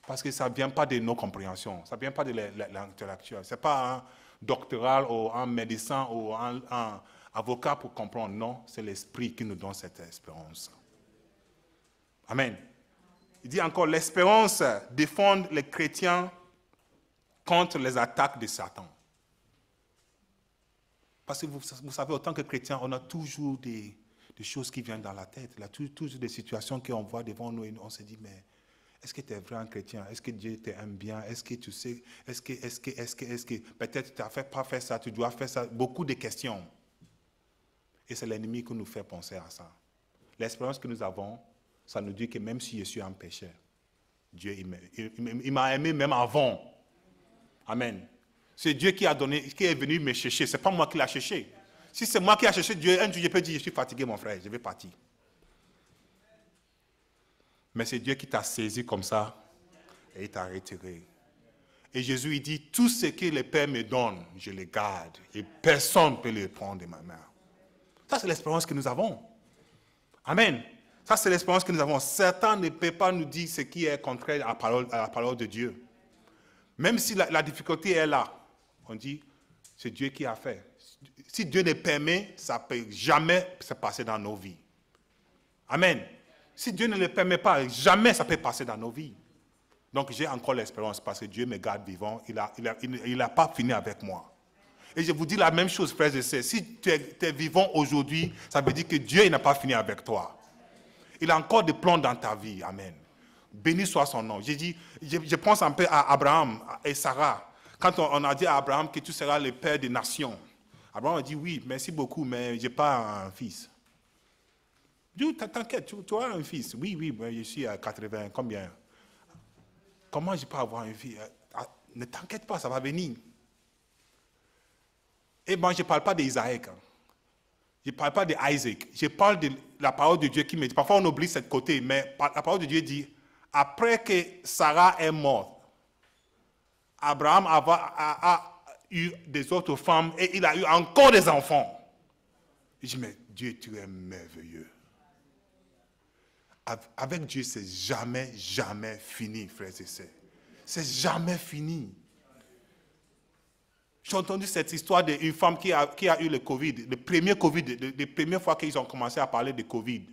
Parce que ça ne vient pas de nos compréhensions, ça ne vient pas de l'intellectuel. Ce n'est pas un doctoral ou un médecin ou un avocat pour comprendre. Non, c'est l'Esprit qui nous donne cette espérance. Amen. Il dit encore, l'espérance défend les chrétiens contre les attaques de Satan. Parce que vous savez, autant que chrétiens, on a toujours des choses qui viennent dans la tête. Il y a toujours des situations qu'on voit devant nous et on se dit, mais est-ce que tu es vraiment chrétien? Est-ce que Dieu t'aime bien? Est-ce que tu sais? Est-ce que peut-être tu n'as pas fait ça, tu dois faire ça? Beaucoup de questions. Et c'est l'ennemi qui nous fait penser à ça. L'espérance que nous avons, ça nous dit que même si je suis un pécheur, Dieu il m'a aimé même avant. Amen. C'est Dieu qui est venu me chercher. Ce n'est pas moi qui l'ai cherché. Si c'est moi qui ai cherché Dieu, un jour je peux dire, je suis fatigué mon frère, je vais partir. Mais c'est Dieu qui t'a saisi comme ça et il t'a retiré. Et Jésus, il dit, tout ce que le Père me donne, je le garde. Et personne ne peut le prendre de ma main. Ça, c'est l'espérance que nous avons. Amen. Ça, c'est l'espérance que nous avons. Certains ne peuvent pas nous dire ce qui est contraire à la parole de Dieu. Même si la difficulté est là, on dit, c'est Dieu qui a fait. Si Dieu le permet, ça ne peut jamais se passer dans nos vies. Amen. Si Dieu ne le permet pas, jamais ça peut passer dans nos vies. Donc j'ai encore l'espérance parce que Dieu me garde vivant. Il n'a pas fini avec moi. Et je vous dis la même chose, frères et sœurs. Si tu es vivant aujourd'hui, ça veut dire que Dieu n'a pas fini avec toi. Il a encore des plans dans ta vie. Amen. Béni soit son nom. Je pense un peu à Abraham et Sarah. Quand on a dit à Abraham que tu seras le père des nations, Abraham a dit oui, merci beaucoup, mais je n'ai pas un fils. Dieu, t'inquiète, tu as un fils. Oui, je suis à 80, combien? Comment je peux avoir un fils? Ne t'inquiète pas, ça va venir. Et moi, je ne parle pas d'Isaac. Je ne parle pas d'Isaac. Je parle de la parole de Dieu qui me dit. Parfois, on oublie cette côté, mais la parole de Dieu dit, après que Sarah est morte, Abraham eu des autres femmes et il a eu encore des enfants. Je dis, mais Dieu, tu es merveilleux. Avec Dieu, c'est jamais, jamais fini, frères et sœurs. C'est jamais fini. J'ai entendu cette histoire d'une femme qui a eu le Covid, le premier Covid, les premières fois qu'ils ont commencé à parler de Covid.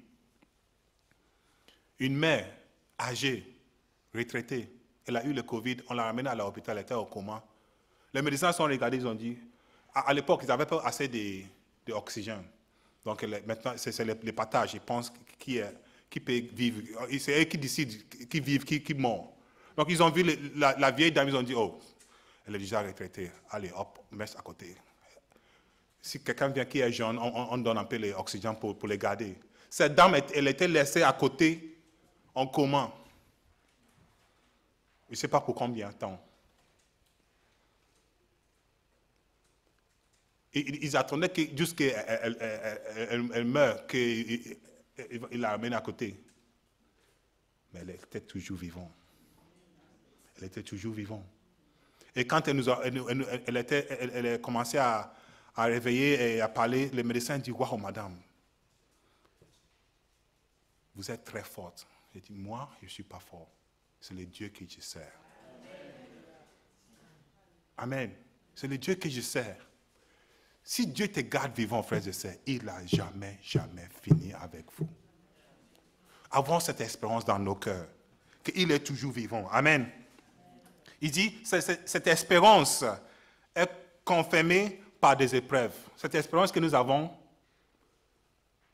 Une mère âgée, retraitée, elle a eu le Covid, on l'a ramenée à l'hôpital, elle était au coma. Les médecins sont regardés, ils ont dit, à l'époque, ils n'avaient pas assez d'oxygène. Donc maintenant, c'est les partages, ils pensent qui peut vivre. C'est eux qui décident qui vivent, qui meurent. Donc ils ont vu la vieille dame, ils ont dit, oh, elle est déjà retraitée, allez, hop, on met à côté. Si quelqu'un vient qui est jeune, on donne un peu l'oxygène pour les garder. Cette dame, elle était laissée à côté, en coma. Je ne sais pas pour combien de temps. Ils attendaient jusqu'à elle meure, qu'il la ramène à côté. Mais elle était toujours vivante. Elle était toujours vivante. Et quand elle a commencé à réveiller et à parler, le médecin dit, waouh, madame, vous êtes très forte. J'ai dit, moi, je ne suis pas fort. C'est le Dieu que je sers. Amen. C'est le Dieu que je sers. Si Dieu te garde vivant, frères et sœurs, il n'a jamais, jamais fini avec vous. Avons cette espérance dans nos cœurs, qu'il est toujours vivant. Amen. Il dit, cette espérance est confirmée par des épreuves. Cette espérance que nous avons,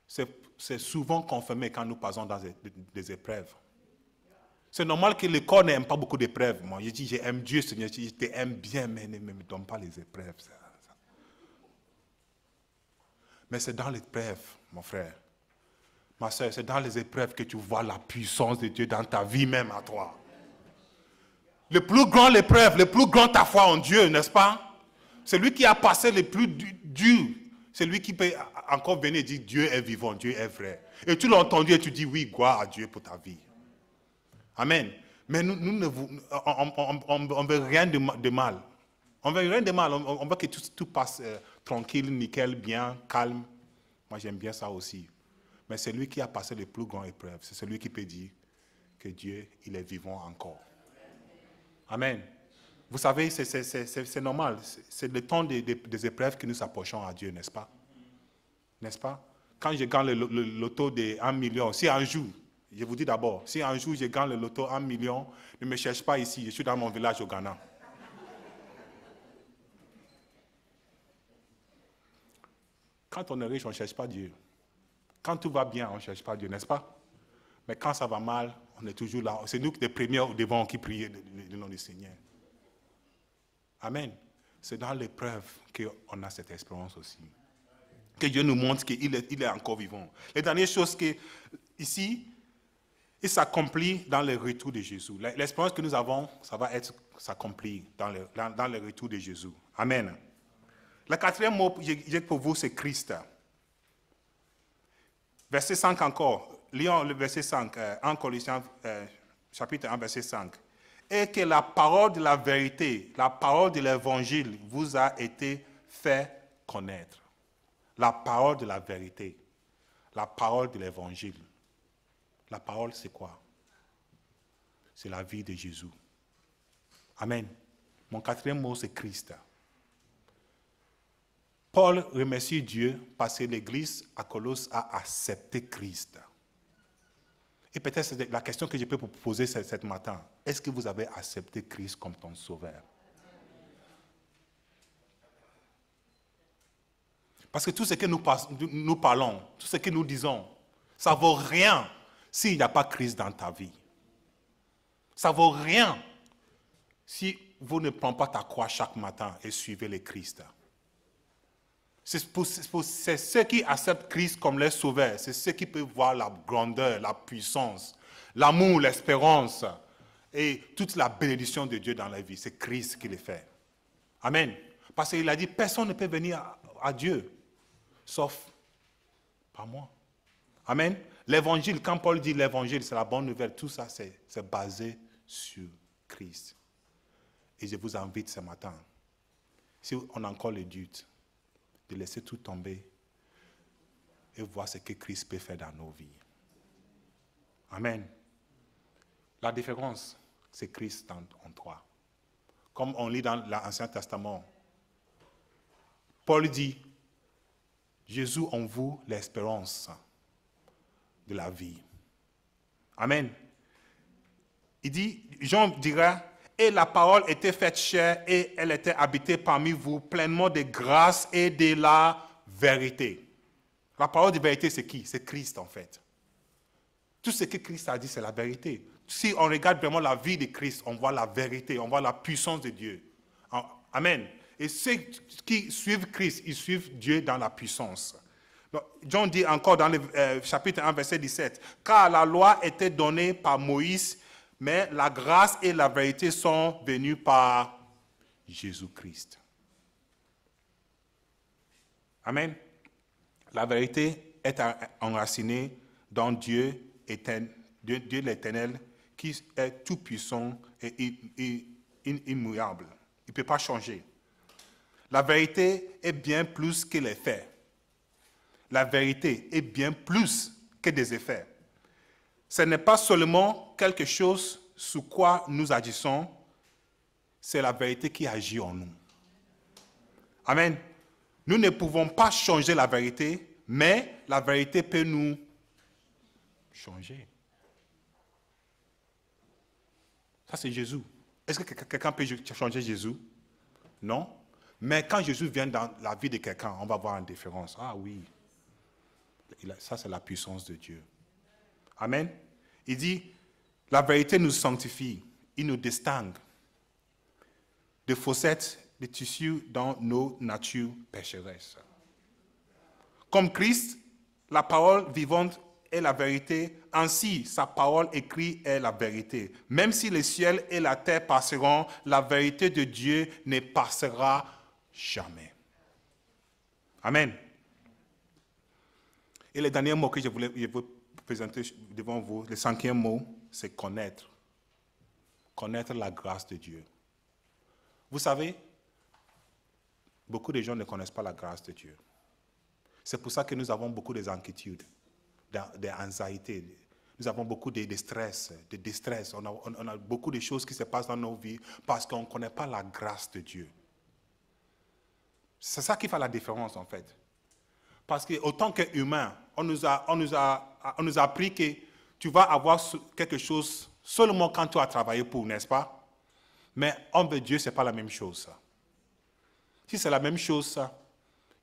c'est souvent confirmé quand nous passons dans des épreuves. C'est normal que le corps n'aime pas beaucoup d'épreuves. Moi, je dis, j'aime Dieu, Seigneur, je t'aime bien, mais ne me donne pas les épreuves. Mais c'est dans l'épreuve, mon frère, ma soeur, c'est dans les épreuves que tu vois la puissance de Dieu dans ta vie même à toi. Le plus grand l'épreuve, le plus grand ta foi en Dieu, n'est-ce pas? C'est lui qui a passé le plus dur. C'est lui qui peut encore venir et dire Dieu est vivant, Dieu est vrai. Et tu l'as entendu et tu dis oui, gloire à Dieu pour ta vie. Amen. Mais nous ne veut rien de mal. On veut rien de mal. On veut que tout passe tranquille, nickel, bien, calme. Moi, j'aime bien ça aussi. Mais c'est lui qui a passé les plus grandes épreuves. C'est celui qui peut dire que Dieu, il est vivant encore. Amen. Vous savez, c'est normal. C'est le temps des épreuves que nous approchons à Dieu, n'est-ce pas? N'est-ce pas? Quand je gagne le loto de 1 million, si un jour, je vous dis d'abord, si un jour je gagne le loto 1 million, ne me cherche pas ici, je suis dans mon village au Ghana. Quand on est riche, on ne cherche pas Dieu. Quand tout va bien, on ne cherche pas Dieu, n'est-ce pas? Mais quand ça va mal, on est toujours là. C'est nous les premiers au devant qui prions le nom du Seigneur. Amen. C'est dans l'épreuve qu'on a cette espérance aussi. Que Dieu nous montre qu'il est encore vivant. Les dernières choses que, ici, il s'accomplit dans le retour de Jésus. L'espérance que nous avons, ça va s'accomplir dans le retour de Jésus. Amen. Le quatrième mot j'ai pour vous, c'est Christ. Verset 5 encore. Lisons le verset 5, 1 Colossiens, chapitre 1, verset 5. Et que la parole de la vérité, la parole de l'évangile vous a été fait connaître. La parole de la vérité, la parole de l'évangile. La parole, c'est quoi? C'est la vie de Jésus. Amen. Mon quatrième mot, c'est Christ. Paul remercie Dieu parce que l'Église à Colosse a accepté Christ. Et peut-être c'est la question que je peux vous poser ce matin. Est-ce que vous avez accepté Christ comme ton sauveur? Parce que tout ce que nous parlons, tout ce que nous disons, ça ne vaut rien s'il n'y a pas Christ dans ta vie. Ça ne vaut rien si vous ne prenez pas ta croix chaque matin et suivez le Christ. C'est ceux qui acceptent Christ comme leur sauveur. C'est ceux qui peuvent voir la grandeur, la puissance, l'amour, l'espérance et toute la bénédiction de Dieu dans la vie. C'est Christ qui le fait. Amen. Parce qu'il a dit, personne ne peut venir à Dieu, sauf par moi. Amen. L'évangile, quand Paul dit l'évangile, c'est la bonne nouvelle. Tout ça, c'est basé sur Christ. Et je vous invite ce matin. si on a encore le doute, de laisser tout tomber et voir ce que Christ peut faire dans nos vies. Amen. La différence, c'est Christ en toi. Comme on lit dans l'Ancien Testament, Paul dit, Jésus en vous l'espérance de la vie. Amen. Il dit, Jean dira, et la parole était faite chair et elle était habitée parmi vous, pleinement de grâce et de la vérité. La parole de vérité, c'est qui? C'est Christ en fait. Tout ce que Christ a dit, c'est la vérité. Si on regarde vraiment la vie de Christ, on voit la vérité, on voit la puissance de Dieu. Amen. Et ceux qui suivent Christ, ils suivent Dieu dans la puissance. Donc, Jean dit encore dans le chapitre 1, verset 17, « Car la loi était donnée par Moïse, mais la grâce et la vérité sont venues par Jésus-Christ. » Amen. La vérité est enracinée dans Dieu l'Éternel, qui est tout-puissant et immuable. Il ne peut pas changer. La vérité est bien plus que les faits. La vérité est bien plus que des effets. Ce n'est pas seulement quelque chose sur quoi nous agissons, c'est la vérité qui agit en nous. Amen. Nous ne pouvons pas changer la vérité, mais la vérité peut nous changer. Ça, c'est Jésus. Est-ce que quelqu'un peut changer Jésus? Non. Mais quand Jésus vient dans la vie de quelqu'un, on va voir une différence. Ah oui. Ça, c'est la puissance de Dieu. Amen. Il dit, la vérité nous sanctifie, il nous distingue de faussettes, de tissus dans nos natures pécheresses. Comme Christ, la parole vivante est la vérité, ainsi sa parole écrite est la vérité. Même si le ciel et la terre passeront, la vérité de Dieu ne passera jamais. Amen. Et le dernier mot que je veux présenter devant vous, le 5e mot, c'est connaître. Connaître la grâce de Dieu. Vous savez, beaucoup de gens ne connaissent pas la grâce de Dieu. C'est pour ça que nous avons beaucoup d'inquiétudes, d'anxiété. Nous avons beaucoup de stress, de distress. On a beaucoup de choses qui se passent dans nos vies parce qu'on ne connaît pas la grâce de Dieu. C'est ça qui fait la différence en fait. Parce qu'autant qu'humain, on nous a appris que tu vas avoir quelque chose seulement quand tu as travaillé pour, n'est-ce pas? Mais homme de Dieu, ce n'est pas la même chose. Ça. Si c'est la même chose, ça,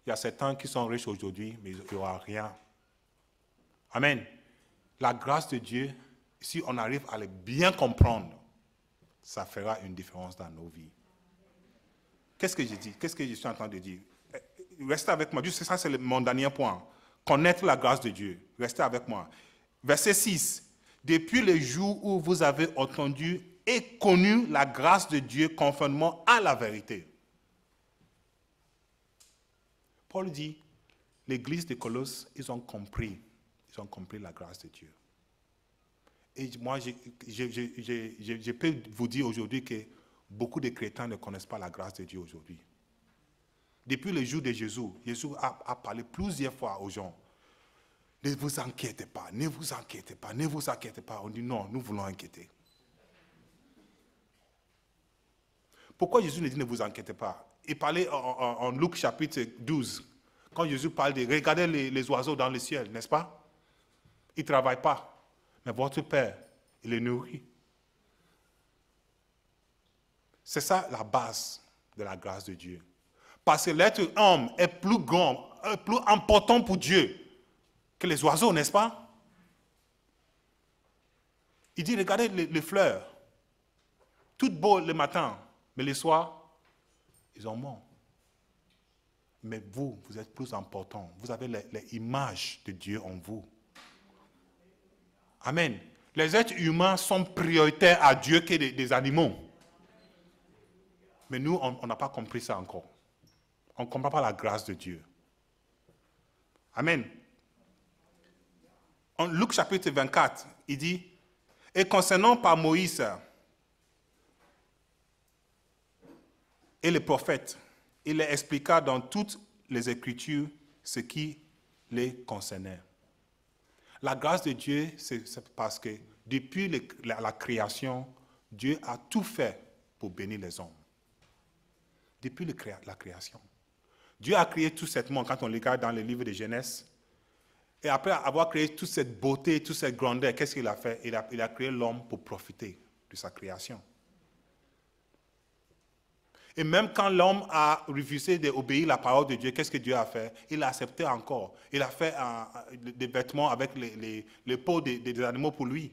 il y a certains qui sont riches aujourd'hui, mais il n'y aura rien. Amen. La grâce de Dieu, si on arrive à le bien comprendre, ça fera une différence dans nos vies. Qu'est-ce que je dis? Qu'est-ce que je suis en train de dire? Restez avec moi. Juste ça, c'est mon dernier point. Connaître la grâce de Dieu. Restez avec moi. Verset 6. Depuis le jour où vous avez entendu et connu la grâce de Dieu conformément à la vérité. Paul dit, l'église de Colosse, ils ont compris la grâce de Dieu. Et moi, je peux vous dire aujourd'hui que beaucoup de chrétiens ne connaissent pas la grâce de Dieu aujourd'hui. Depuis le jour de Jésus, Jésus a parlé plusieurs fois aux gens. Ne vous inquiétez pas, ne vous inquiétez pas, ne vous inquiétez pas. On dit non, nous voulons inquiéter. Pourquoi Jésus ne dit ne vous inquiétez pas? Il parlait en Luc chapitre 12, quand Jésus parle de regarder les oiseaux dans le ciel, n'est-ce pas? Ils ne travaillent pas, mais votre Père, il les nourrit. C'est ça la base de la grâce de Dieu. Parce que l'être homme est plus grand, plus important pour Dieu que les oiseaux, n'est-ce pas? Il dit, regardez les fleurs, toutes beaux le matin, mais le soir, ils en manquent. Mais vous êtes plus important. Vous avez l'image de Dieu en vous. Amen. Les êtres humains sont prioritaires à Dieu que des animaux. Mais nous, on n'a pas compris ça encore. On ne comprend pas la grâce de Dieu. Amen. En Luc chapitre 24, il dit, « Et concernant par Moïse et les prophètes, il leur expliqua dans toutes les Écritures ce qui les concernait. La grâce de Dieu, c'est parce que depuis la création, Dieu a tout fait pour bénir les hommes. Depuis la création. Dieu a créé tout ce monde, quand on regarde dans le livre de Genèse. Et après avoir créé toute cette beauté, toute cette grandeur, qu'est-ce qu'il a fait? Il a créé l'homme pour profiter de sa création. Et même quand l'homme a refusé d'obéir à la parole de Dieu, qu'est-ce que Dieu a fait? Il a accepté encore. Il a fait des vêtements avec les peaux des animaux pour lui.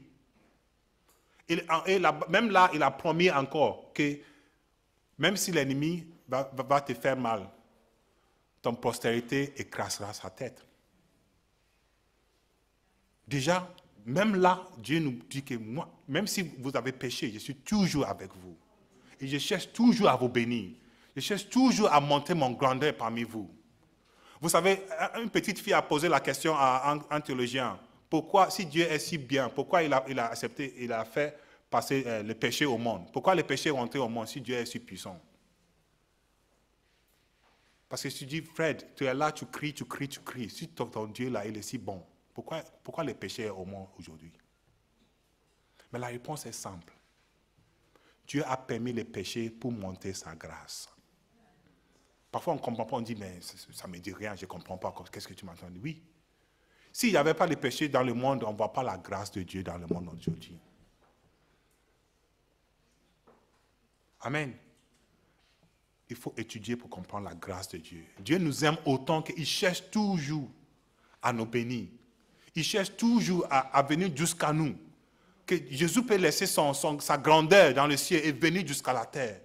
Même là, il a promis encore que même si l'ennemi va te faire mal, ton postérité écrasera sa tête. Déjà, même là, Dieu nous dit que moi, même si vous avez péché, je suis toujours avec vous. Et je cherche toujours à vous bénir. Je cherche toujours à monter mon grandeur parmi vous. Vous savez, une petite fille a posé la question à un théologien. Pourquoi, si Dieu est si bien, pourquoi il a accepté, il a fait passer le péché au monde? Pourquoi le péché est rentré au monde si Dieu est si puissant? Parce que tu dis, Fred, tu es là, tu cries. Si ton Dieu là, il est si bon, pourquoi le péché est au monde aujourd'hui? Mais la réponse est simple. Dieu a permis le péché pour monter sa grâce. Parfois on ne comprend pas, on dit, mais ça ne me dit rien, je ne comprends pas, qu'est-ce que tu m'entends dire? Oui. S'il n'y avait pas le péché dans le monde, on ne voit pas la grâce de Dieu dans le monde aujourd'hui. Amen. Il faut étudier pour comprendre la grâce de Dieu. Dieu nous aime autant qu'il cherche toujours à nous bénir. Il cherche toujours à venir jusqu'à nous. Que Jésus peut laisser sa grandeur dans le ciel et venir jusqu'à la terre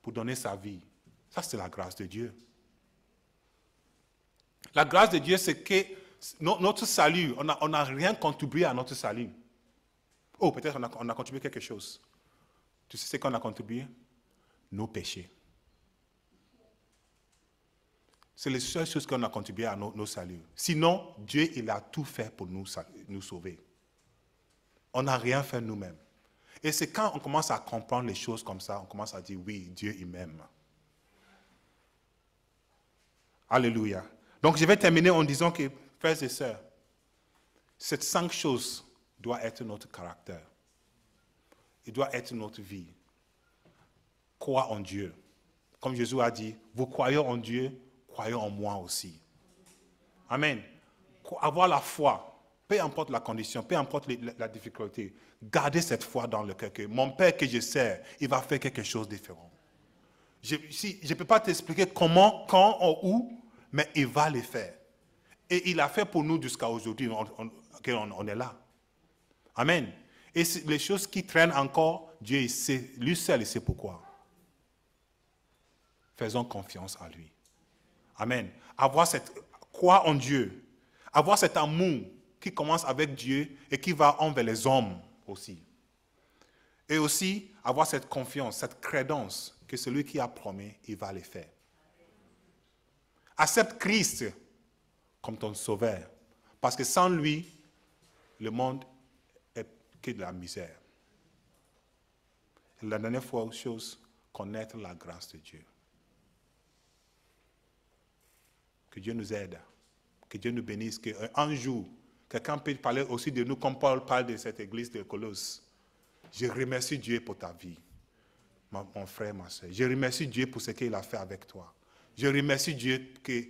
pour donner sa vie. Ça, c'est la grâce de Dieu. La grâce de Dieu, c'est que notre salut, on n'a rien contribué à notre salut. Oh, peut-être on a contribué quelque chose. Tu sais ce qu'on a contribué? Nos péchés. C'est les seules choses qu'on a contribué à nos saluts. Sinon, Dieu, il a tout fait pour nous sauver. On n'a rien fait nous-mêmes. Et c'est quand on commence à comprendre les choses comme ça, on commence à dire, oui, Dieu, il m'aime. Alléluia. Donc, je vais terminer en disant que, frères et sœurs, ces 5 choses doivent être notre caractère. Il doit être notre vie. Croire en Dieu. Comme Jésus a dit, vous croyez en Dieu, croyez en moi aussi. Amen. Avoir la foi. Peu importe la condition, peu importe la difficulté, gardez cette foi dans le cœur que mon Père que je sers, il va faire quelque chose de différent. Je ne peux pas t'expliquer comment, quand ou où, mais il va le faire. Et il a fait pour nous jusqu'à aujourd'hui, on est là. Amen. Et les choses qui traînent encore, Dieu il sait, lui seul il sait pourquoi. Faisons confiance en lui. Amen. Croire en Dieu, avoir cet amour qui commence avec Dieu et qui va envers les hommes aussi. Et aussi avoir cette confiance, cette crédence que celui qui a promis, il va le faire. Accepte Christ comme ton sauveur. Parce que sans lui, le monde est que de la misère. Et la dernière chose, connaître la grâce de Dieu. Que Dieu nous aide. Que Dieu nous bénisse. Qu'un jour, quelqu'un peut parler aussi de nous comme Paul parle de cette église de Colosse. Je remercie Dieu pour ta vie, mon frère, ma soeur. Je remercie Dieu pour ce qu'il a fait avec toi. Je remercie Dieu que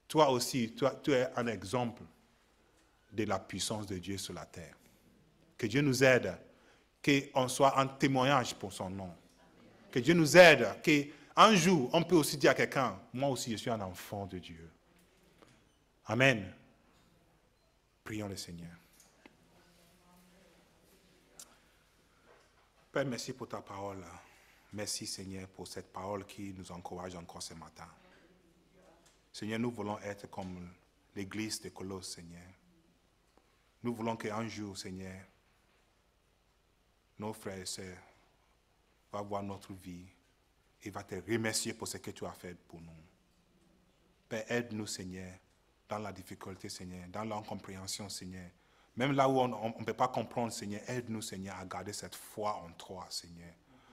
toi aussi, tu es un exemple de la puissance de Dieu sur la terre. Que Dieu nous aide, qu'on soit un témoignage pour son nom. Que Dieu nous aide, qu'un jour, on peut aussi dire à quelqu'un, moi aussi, je suis un enfant de Dieu. Amen. Prions le Seigneur. Père, merci pour ta parole. Merci, Seigneur, pour cette parole qui nous encourage encore ce matin. Seigneur, nous voulons être comme l'église de Colosse, Seigneur. Nous voulons qu'un jour, Seigneur, nos frères et sœurs vont voir notre vie et vont te remercier pour ce que tu as fait pour nous. Père, aide-nous, Seigneur, dans la difficulté, Seigneur, dans l'incompréhension, Seigneur. Même là où on ne peut pas comprendre, Seigneur, aide-nous, Seigneur, à garder cette foi en toi, Seigneur.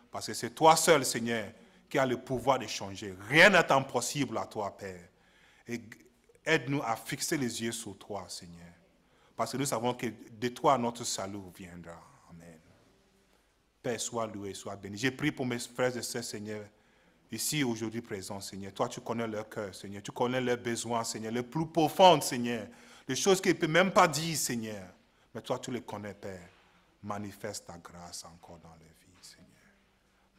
Parce que c'est toi seul, Seigneur, qui a le pouvoir de changer. Rien n'est impossible à toi, Père. Et aide-nous à fixer les yeux sur toi, Seigneur. Parce que nous savons que de toi, notre salut viendra. Amen. Père, sois loué, sois béni. J'ai prié pour mes frères et sœurs, Seigneur, ici aujourd'hui présents, Seigneur. Toi, tu connais leur cœur, Seigneur. Tu connais leurs besoins, Seigneur, les plus profonds, Seigneur. Les choses qu'ils ne peuvent même pas dire, Seigneur. Mais toi, tu les connais, Père. Manifeste ta grâce encore dans leur vie, Seigneur.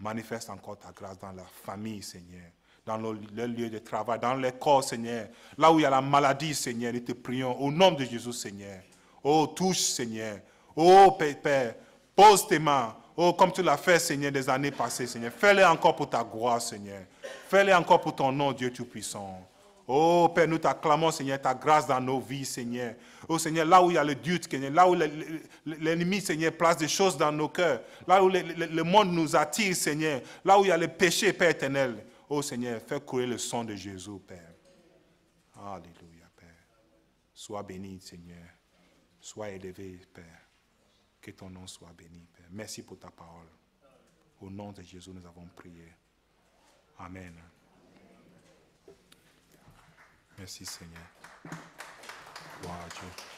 Manifeste encore ta grâce dans leur famille, Seigneur. Dans leur lieu de travail, dans les corps, Seigneur. Là où il y a la maladie, Seigneur, nous te prions au nom de Jésus, Seigneur. Oh, touche, Seigneur. Oh, Père, pose tes mains. Oh, comme tu l'as fait, Seigneur, des années passées, Seigneur. Fais-le encore pour ta gloire, Seigneur. Fais-le encore pour ton nom, Dieu Tout-Puissant. Oh, Père, nous t'acclamons, Seigneur, ta grâce dans nos vies, Seigneur. Oh, Seigneur, là où il y a le doute, Seigneur, là où l'ennemi, Seigneur, place des choses dans nos cœurs, là où le monde nous attire, Seigneur, là où il y a le péché, Père éternel. Oh, Seigneur, fais couler le sang de Jésus, Père. Alléluia, Père. Sois béni, Seigneur. Sois élevé, Père. Que ton nom soit béni, Père. Merci pour ta parole. Au nom de Jésus, nous avons prié. Amen. Merci, Seigneur. Gloire à Dieu.